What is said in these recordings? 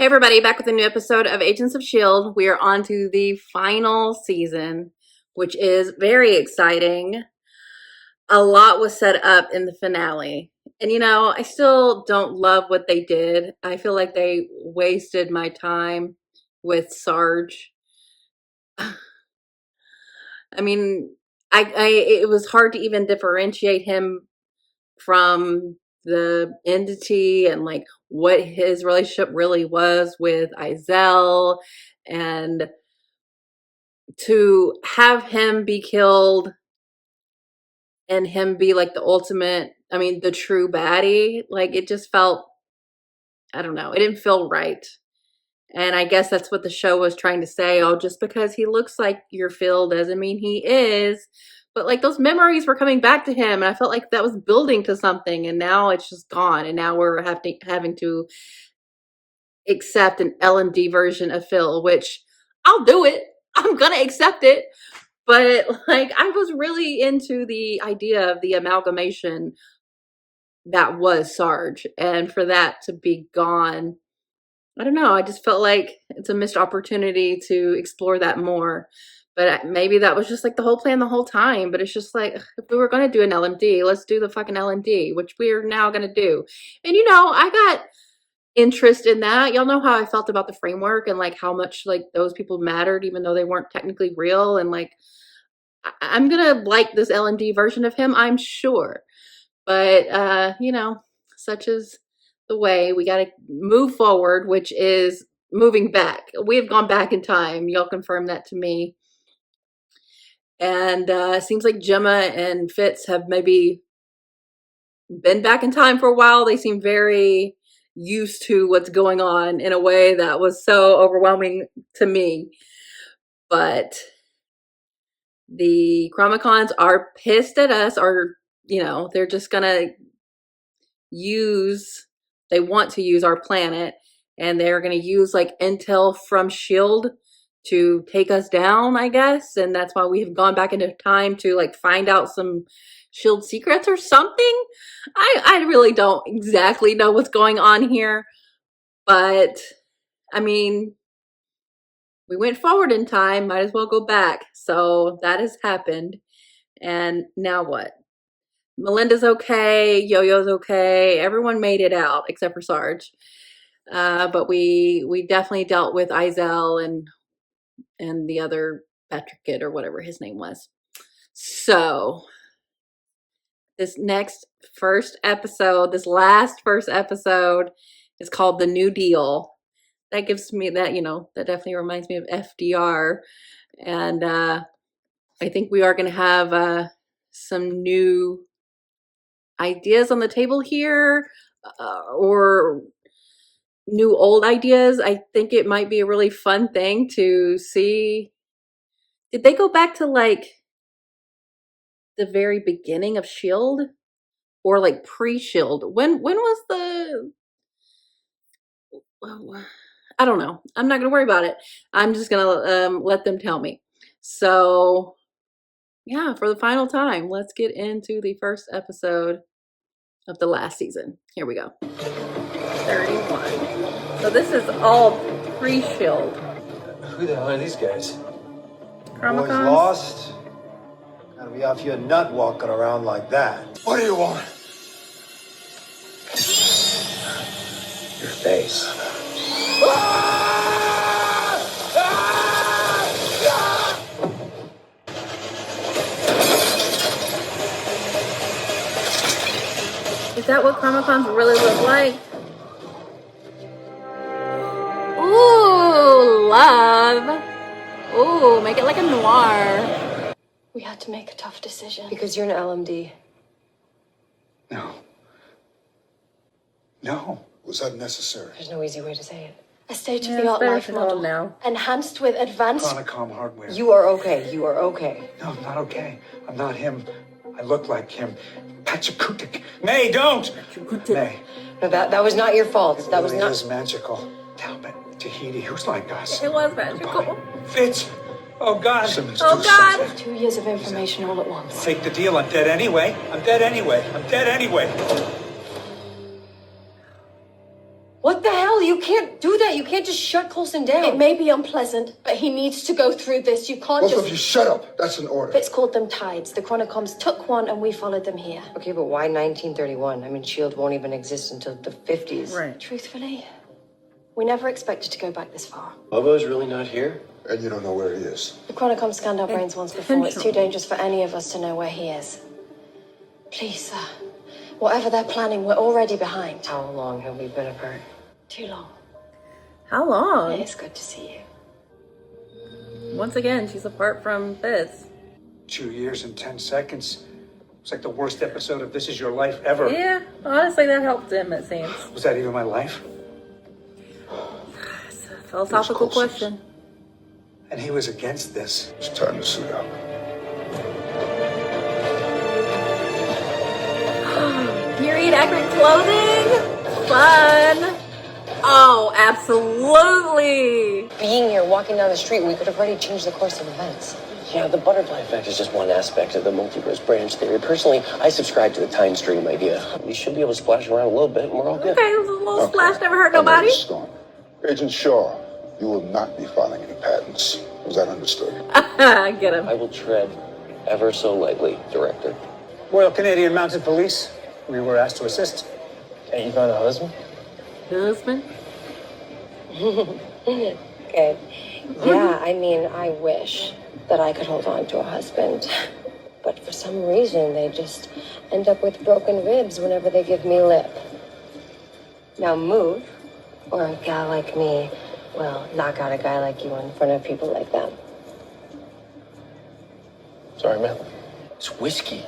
Hey everybody, back with a new episode of Agents of S.H.I.E.L.D. We are on to the final season, which is very exciting. A lot was set up in the finale. And I still don't love what they did. I feel like they wasted my time with Sarge. I mean, it was hard to even differentiate him from the entity and like what his relationship really was with S.H.I.E.L.D. and to have him be killed and him be like the ultimate, the true baddie, like it just felt, I don't know, it didn't feel right. And I guess that's what the show was trying to say. Oh, just because he looks like your Phil doesn't mean he is. But like those memories were coming back to him, and I felt like that was building to something, and now it's just gone. And now we're having to accept an L&D version of Phil, which I'll do it. I'm gonna accept it. But like I was really into the idea of the amalgamation that was Sarge, and for that to be gone, I don't know. I just felt like it's a missed opportunity to explore that more. But maybe that was just like the whole plan the whole time. But it's just like, if we were going to do an LMD, let's do the fucking LMD, which we are now going to do. And I got interest in that. Y'all know how I felt about the framework and like how much like those people mattered, even though they weren't technically real. And like, I'm going to like this LMD version of him, I'm sure. But, such is the way. We got to move forward, which is moving back. We have gone back in time. Y'all confirmed that to me. And it seems like Gemma and Fitz have maybe been back in time for a while. They seem very used to what's going on in a way that was so overwhelming to me. But the Chromicons are pissed at us, or, they're just going to they want to use our planet, and they're going to use like intel from S.H.I.E.L.D. to take us down, I guess. And that's why we have gone back into time to like find out some S.H.I.E.L.D. secrets or something. I really don't exactly know what's going on here, but we went forward in time, might as well go back. So that has happened. And now what? Melinda's okay, Yo-Yo's okay, everyone made it out except for Sarge. But we definitely dealt with S.H.I.E.L.D. and the other Patrick kid or whatever his name was. So this last first episode is called The New Deal. That gives me that, that definitely reminds me of FDR. And I think we are going to have some new ideas on the table here, or new old ideas. I think it might be a really fun thing to see. Did they go back to like the very beginning of S.H.I.E.L.D. or like pre-S.H.I.E.L.D.? When was the, I don't know. I'm not gonna worry about it. I'm just gonna let them tell me. So yeah, for the final time, let's get into the first episode of the last season. Here we go. 31. So this is all pre-S.H.I.E.L.D. Who the hell are these guys? Boys lost? Gotta be off your nut walking around like that. What do you want? Your face. Is that what Chromicons really look like? Ooh, love. Ooh, make it like a noir. We had to make a tough decision. Because you're an LMD. No. No. Was that necessary? There's no easy way to say it. A state-of-the-art life model now. enhanced with advanced... Chronicom hardware. You are okay. You are okay. No, I'm not okay. I'm not him. I look like him. Pachakutik. May, don't! May. No, that was not your fault. That was Really not... is magical. Talbot, Tahiti, who's like us? It was magical. Fitz! Oh, God. Simmons, Oh, do God. something. 2 years of information all at once. Take the deal. I'm dead anyway. I'm dead anyway. I'm dead anyway. What the hell? you can't do that. You can't just shut Coulson down. It may be unpleasant, but he needs to go through this. You can't Both just... of you shut up. That's an order. Fitz called them tides. The Chronicoms took one and we followed them here. Okay, but why 1931? I mean, S.H.I.E.L.D. won't even exist until the 50s. Right. Truthfully, we never expected to go back this far. Bobo's really not here? And you don't know where he is. The Chronicom scanned our brains once before. It's too dangerous for any of us to know where he is. Please, sir. Whatever they're planning, we're already behind. How long have we been apart? Too long. How long? It's good to see you. Once again, she's apart from Fitz. 2 years and 10 seconds. It's like the worst episode of This Is Your Life ever. Yeah, honestly, that helped him, it seems. Was that even my life? It's a philosophical question. And he was against this. It's time to suit up. Period accurate clothing? Fun. Oh, absolutely. Being here, walking down the street, we could have already changed the course of events. Yeah, the butterfly effect is just one aspect of the multiverse branch theory. Personally, I subscribe to the time stream idea. You should be able to splash around a little bit and we're all good. Okay, it was a little splash, never hurt nobody. Agent Shaw, you will not be filing any patents. Was that understood? Get him. I will tread ever so lightly, Director. Royal Canadian Mounted Police. We were asked to assist. Hey, you found a husband? Husband? Okay. Yeah, I mean, I wish that I could hold on to a husband. But for some reason, they just end up with broken ribs whenever they give me lip. Now move, or a gal like me will knock out a guy like you in front of people like them. Sorry, man. It's whiskey.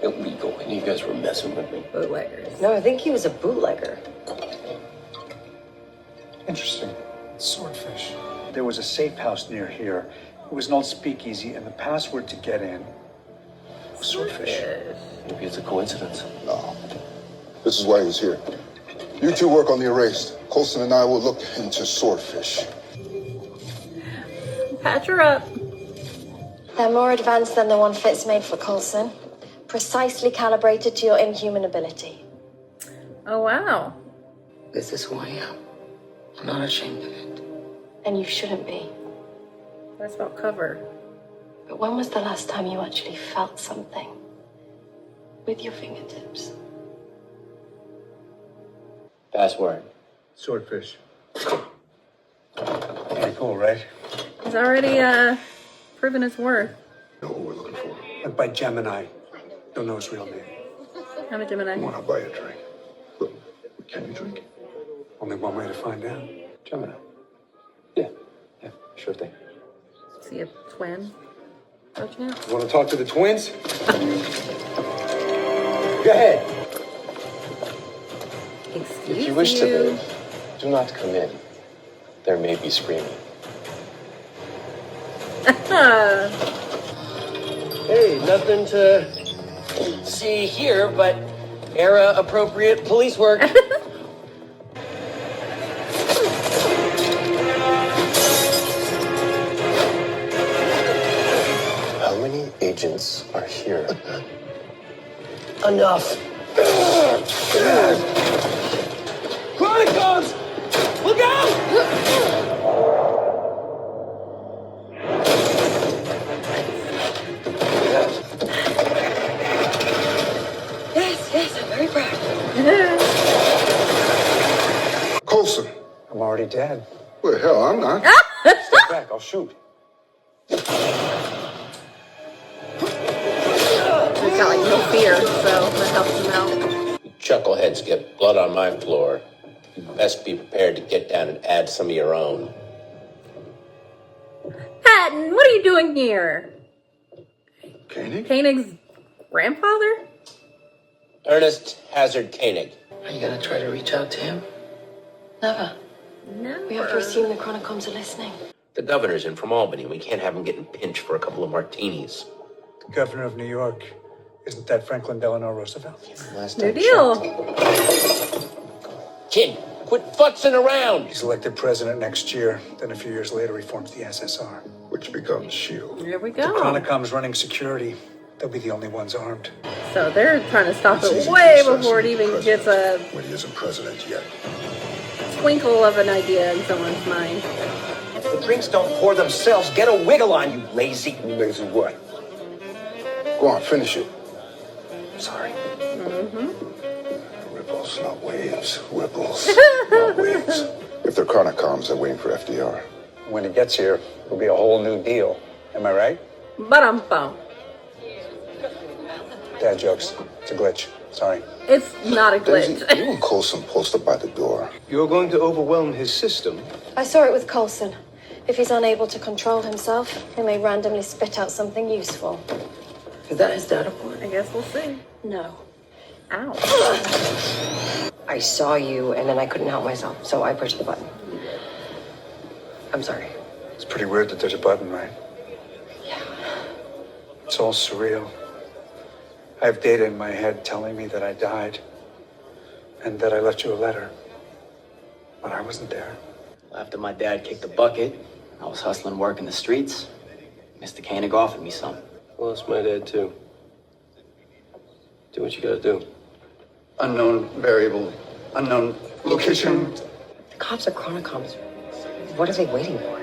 Illegal, and you guys were messing with me. Bootleggers. No, I think he was a bootlegger. Interesting. Swordfish. There was a safe house near here. It was an old speakeasy, and the password to get in was swordfish. Maybe it's a coincidence. No. This is why he's here. You two work on the erased. Coulson and I will look into swordfish. Patch her up. They're more advanced than the one Fitz made for Coulson. Precisely calibrated to your inhuman ability. Oh, wow. This is who I am. I'm not ashamed of it. And you shouldn't be. That's about cover. But when was the last time you actually felt something? With your fingertips? Password. Swordfish. Pretty cool, right? He's already, proven his worth. You know what we're looking for. Went by Gemini. Don't know his real name. I'm a Gemini. I want to buy a drink. Look, can you drink? Only one way to find out. Gemini. Yeah, sure thing. See a twin? Don't you know? You want to talk to the twins? Go ahead. Excuse If you wish to live, do not come in. There may be screaming. Hey, nothing to see here, but era-appropriate police work. How many agents are here? Enough. Chronicons! Look out! Yes, I'm very proud. Coulson. I'm already dead. Well, hell, I'm not. Step back, I'll shoot. He's got like no fear, so that helps him out. Chuckleheads get blood on my floor. You best be prepared to get down and add some of your own. Patton, what are you doing here? Koenig? Koenig's grandfather? Ernest Hazard Koenig. Are you gonna try to reach out to him? Never. No. We have to assume the Chronicoms are listening. The governor's in from Albany. We can't have him getting pinched for a couple of martinis. The governor of New York. Isn't that Franklin Delano Roosevelt? New deal. Kid, quit futzing around! He's elected president next year. Then a few years later, he forms the SSR. Which becomes S.H.I.E.L.D. Here we The go. Chronicom's running security. They'll be the only ones armed. So they're trying to stop It's it easy to way assassinate before it even the gets a... president when he isn't president yet. twinkle of an idea in someone's mind. The drinks don't pour themselves. Get a wiggle on, you lazy. Lazy what? Go on, finish it. Sorry. Ripples, not waves. Ripples, not waves. If they're Chronocoms, they're waiting for FDR. When he gets here, it'll be a whole new deal. Am I right? Ba-dum-bum. Dad jokes. It's a glitch. Sorry. It's not a Daisy, glitch. you and Coulson posted by the door. You're going to overwhelm his system? I saw it with Coulson. If he's unable to control himself, he may randomly spit out something useful. Is that his data port? I guess we'll see. No. Ow. I saw you, and then I couldn't help myself, so I pushed the button. I'm sorry. It's pretty weird that there's a button, right? Yeah. It's all surreal. I have data in my head telling me that I died and that I left you a letter. But I wasn't there. After my dad kicked the bucket, I was hustling work in the streets. Mr. Koenig offered me some. Well, it's my dad, too. Do what you gotta do. Unknown variable, unknown location. The cops are Chronocoms. What are they waiting for?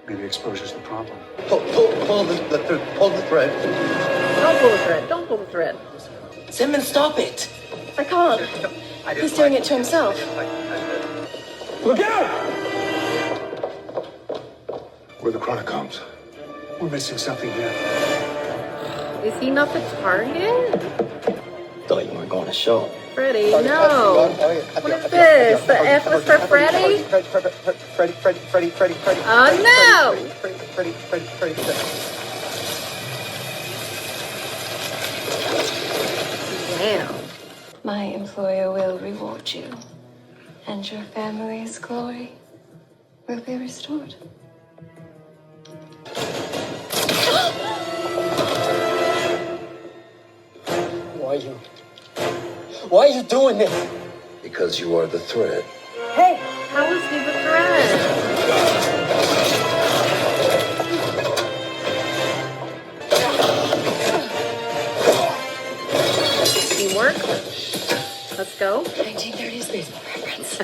Maybe exposure's the problem. Pull the thread. Don't pull the thread. Don't pull the thread. Simmons, stop it! I can't. He's doing it to himself. Look out! We're the Chronocoms. We're missing something here. Is he not the target? Thought you weren't going to show. Freddy, no. What is this? The F was for Freddy? Freddy. Oh no! Freddy. Damn. My employer will reward you, and your family's glory will be restored. Why are you doing this? Because you are the threat. Hey, how is he the threat? Teamwork. Let's go. 1930s baseball reference.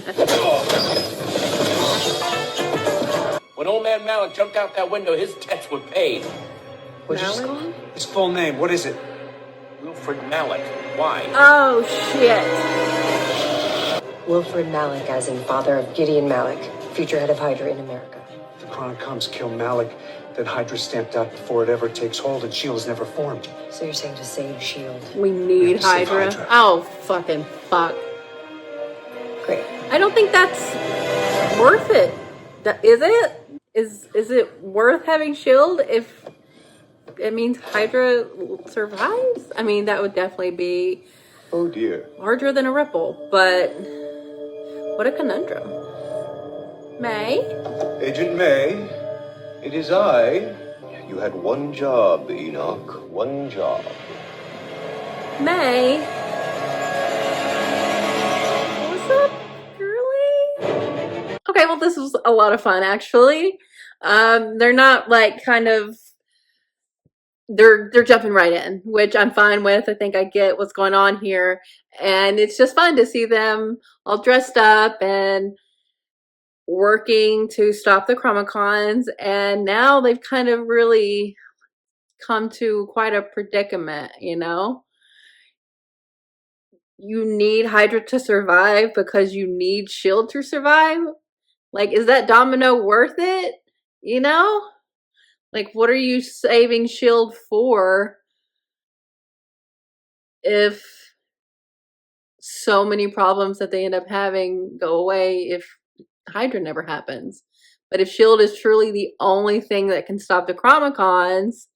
When old man Malik jumped out that window, his debts were paid. What'd you just call him? His full name, what is it? Wilfred Malik. Why? Oh shit. Wilfred Malik, as in father of Gideon Malik, future head of Hydra in America. The Chronocoms kill Malik, then Hydra's stamped out before it ever takes hold, and S.H.I.E.L.D. is never formed. So you're saying to save S.H.I.E.L.D. We need save Hydra. Hydra. Oh fucking fuck. Great. I don't think that's worth it. Is it? Is it worth having S.H.I.E.L.D. if it means Hydra survives? I mean, that would definitely be Oh dear. larger than a ripple, but what a conundrum. May? Agent May, it is I. You had one job, Enoch. One job. May? What's up, girly? Okay, well, this was a lot of fun, actually. They're not like kind of they're jumping right in, which I'm fine with. I think I get what's going on here, and it's just fun to see them all dressed up and working to stop the Chromacons, and now they've kind of really come to quite a predicament, you know? You need Hydra to survive because you need S.H.I.E.L.D. to survive? Like, is that domino worth it? You know? Like, what are you saving S.H.I.E.L.D. for if so many problems that they end up having go away if Hydra never happens? But if S.H.I.E.L.D. is truly the only thing that can stop the Chromacons,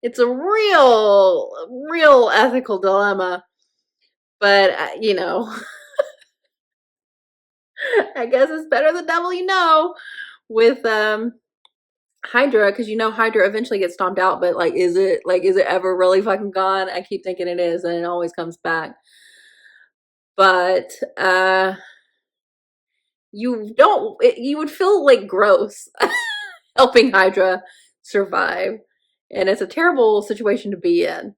it's a real ethical dilemma. But, you know, I guess it's better the devil you know with Hydra, because you know Hydra eventually gets stomped out, but is it ever really fucking gone? I keep thinking it is, and it always comes back. But you would feel like gross helping Hydra survive, and it's a terrible situation to be in,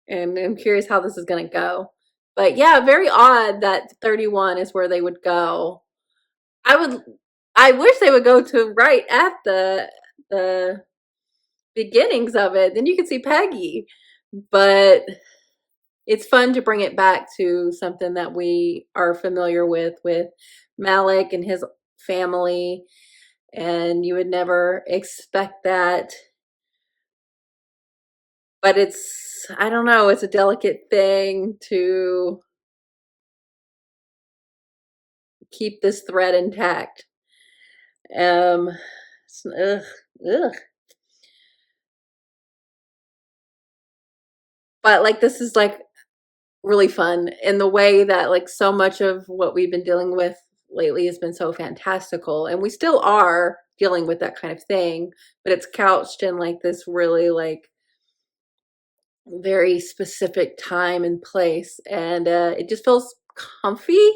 and I'm curious how this is going to go. But yeah, very odd that 31 is where they would go I wish they would go to right at the beginnings of it. Then you can see Peggy. But it's fun to bring it back to something that we are familiar with Malik and his family, and you would never expect that. But it's, I don't know, it's a delicate thing to keep this thread intact. Um, ugh, ugh. But like this is like really fun in the way that like so much of what we've been dealing with lately has been so fantastical, and we still are dealing with that kind of thing, but it's couched in like this really like very specific time and place, and it just feels comfy.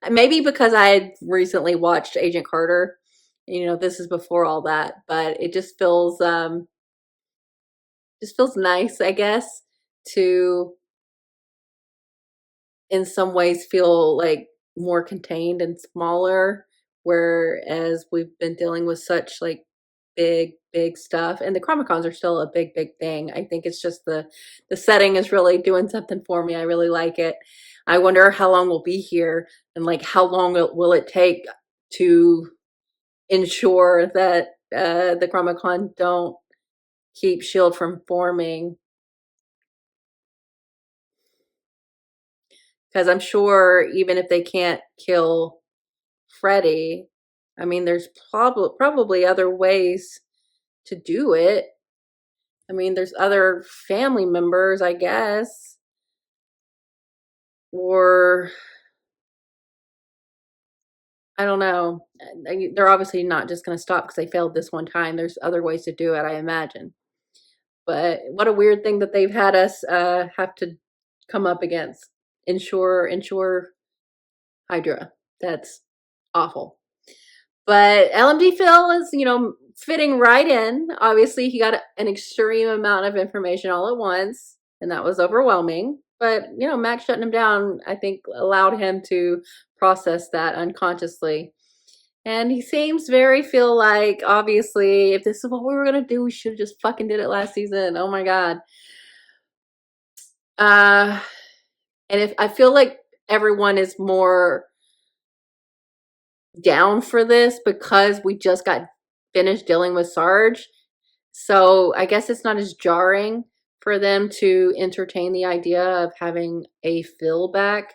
Maybe because I had recently watched Agent Carter, you know, this is before all that, but it just feels nice, I guess, to in some ways feel like more contained and smaller, whereas we've been dealing with such like big stuff, and the Chromicons are still a big thing. I think it's just the setting is really doing something for me. I really like it. I wonder how long we'll be here, and like how long will it take to ensure that the Chromicon don't keep Shield from forming, because I'm sure even if they can't kill Freddy, I mean, there's probably other ways to do it. I mean, there's other family members, I guess, or I don't know. They're obviously not just going to stop because they failed this one time. There's other ways to do it, I imagine. But what a weird thing that they've had us have to come up against. Ensure Hydra. That's awful. But LMD Phil is, you know, fitting right in. Obviously, he got an extreme amount of information all at once, and that was overwhelming. But, you know, Max shutting him down, I think, allowed him to process that unconsciously. And he seems very feel like, obviously, if this is what we were going to do, we should have just fucking did it last season. Oh my God. Uh, and if I feel like everyone is more down for this because we just got finished dealing with Sarge. So I guess it's not as jarring for them to entertain the idea of having a Phil back.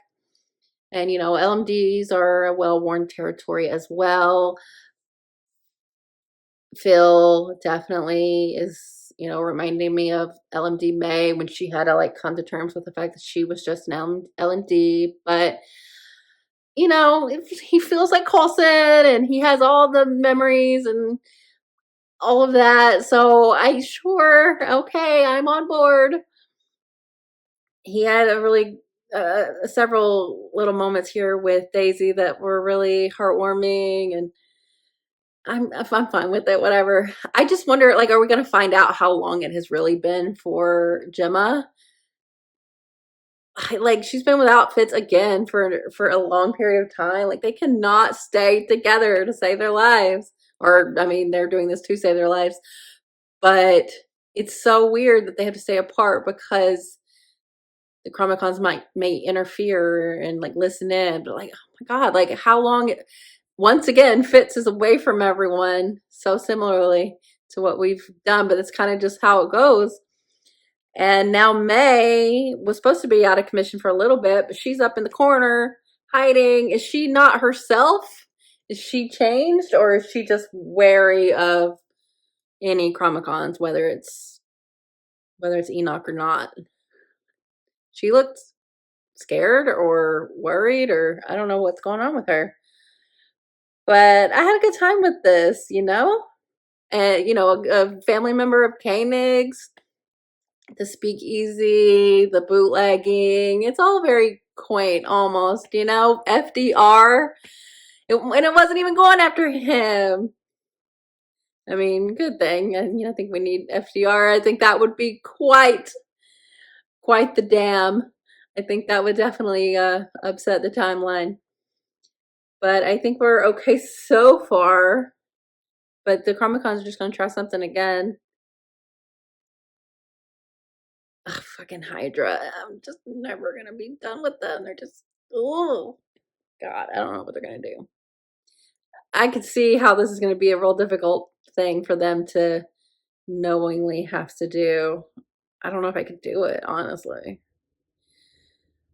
And, you know, LMDs are a well-worn territory as well. Phil definitely is, you know, reminding me of LMD May when she had to like come to terms with the fact that she was just an LMD. But you know, he feels like Coulson and he has all the memories and all of that. So I sure, okay, I'm on board. He had a really several little moments here with Daisy that were really heartwarming, and I'm fine with it. Whatever. I just wonder, like, are we gonna find out how long it has really been for Gemma? Like she's been without Fitz again for a long period of time. Like they cannot stay together to save their lives. Or I mean, they're doing this to save their lives. But it's so weird that they have to stay apart because the Chromicons may interfere and like listen in. But like, oh my God, like how long once again Fitz is away from everyone so similarly to what we've done, but it's kind of just how it goes. And now May was supposed to be out of commission for a little bit, but she's up in the corner hiding. Is she not herself? Is she changed, or is she just wary of any Chromicons, whether it's Enoch or not? She looked scared or worried, or I don't know what's going on with her. But I had a good time with this, you know? And, you know, a family member of Koenig's, the speakeasy, the bootlegging. It's all very quaint almost, you know? FDR. And it wasn't even going after him. I mean, good thing. And you know, I think we need FDR. I think that would be quite the dam. I think that would definitely upset the timeline. But I think we're okay so far. But the Comic-Cons are just gonna try something again. Ugh, fucking Hydra. I'm just never gonna be done with them. They're just, oh God, I don't know what they're gonna do. I could see how this is gonna be a real difficult thing for them to knowingly have to do. I don't know if I could do it, honestly.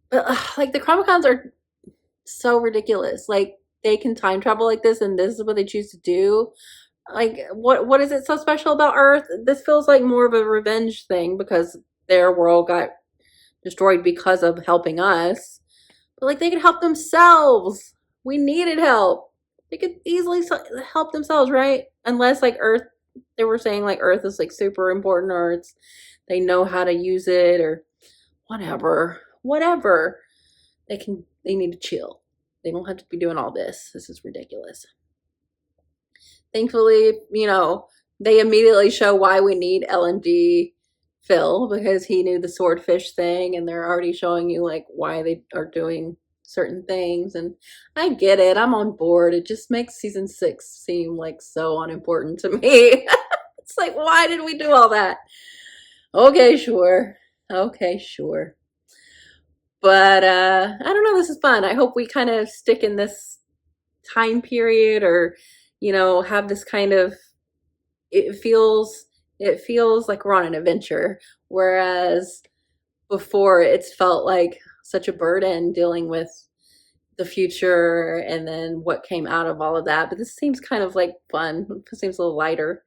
But like the Comic Cons are so ridiculous. Like they can time travel like this, and this is what they choose to do. Like what is it so special about Earth? This feels like more of a revenge thing because their world got destroyed because of helping us. But like they could help themselves. We needed help. They could easily help themselves, right? Unless like Earth, they were saying like Earth is like super important, or it's they know how to use it, or whatever. They need to chill. They don't have to be doing all this. This is ridiculous. Thankfully, they immediately show why we need LMD Phil, because he knew the swordfish thing, and they're already showing you like why they are doing certain things. And I get it. I'm on board. It just makes season 6 seem like so unimportant to me. It's like, why did we do all that? Okay, sure. Okay, sure. But I don't know, this is fun. I hope we kind of stick in this time period, or have this kind of, it feels like we're on an adventure, whereas before it's felt like such a burden dealing with the future and then what came out of all of that. But this seems kind of like fun. It seems a little lighter,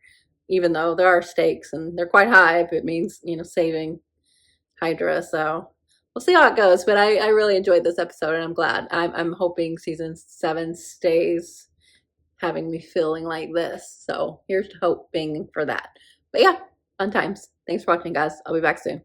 even though there are stakes and they're quite high if it means saving Hydra. So we'll see how it goes. But I really enjoyed this episode, and I'm glad. I'm hoping season 7 stays having me feeling like this. So here's hoping for that. But yeah, fun times. Thanks for watching, guys. I'll be back soon.